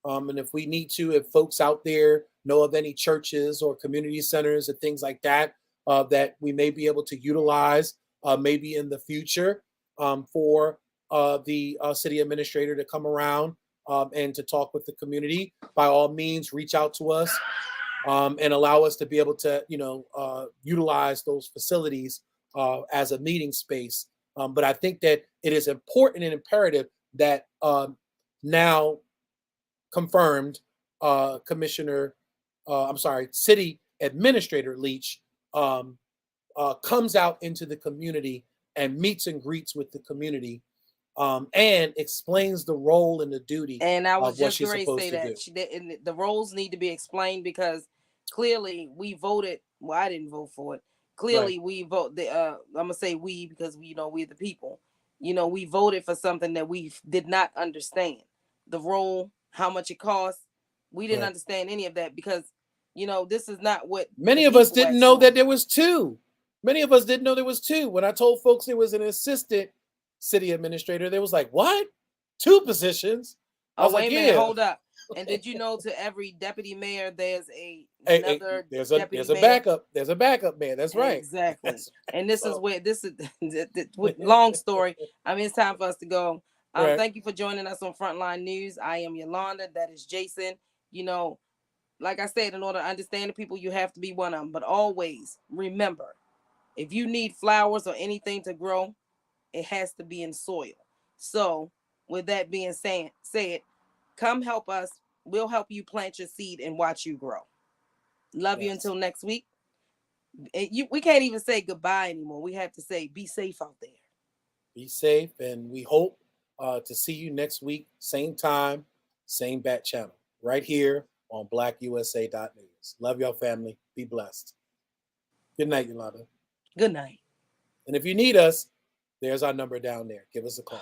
And if we need to, if folks out there know of any churches or community centers and things like that, that we may be able to utilize maybe in the future, for the city administrator to come around, and to talk with the community, by all means, reach out to us, and allow us to be able to, utilize those facilities as a meeting space. But I think that it is important and imperative that now confirmed City Administrator Leach comes out into the community and meets and greets with the community, and explains the role and the duty And I was of what just she's going to supposed say to that do. and the roles need to be explained, because clearly we voted. Well, I didn't vote for it. Right. Clearly we vote. I'm gonna say we, because we're the people. We voted for something that we did not understand the role, how much it costs. We didn't Right. understand any of that, because this is not what the Many of us people didn't asked know that for. there was two. Many of us didn't know there was two. When I told folks there was an assistant city administrator, they was like, "What? Two positions?" I Oh, was like, wait a minute, "Yeah." hold up. And did you know, to every deputy mayor there's Hey, another there's deputy a mayor? backup. There's a backup man. That's right. Exactly. That's And right. this is So where this is long story. I mean, it's time for us to go. right. Thank you for joining us on Frontline News. I am Yolanda. That is Jason. You know, like I said, in order to understand the people, you have to be one of them. But always remember, if you need flowers or anything to grow, it has to be in soil. So, with that being said, come help us. We'll help you plant your seed and watch you grow. Love you Yes. until next week. We can't even say goodbye anymore. We have to say be safe out there. Be safe, and we hope to see you next week, same time, same bat channel, right here on blackusa.news. Love y'all, family. Be blessed. Good night, Yolanda. Good night. And if you need us, there's our number down there. Give us a call.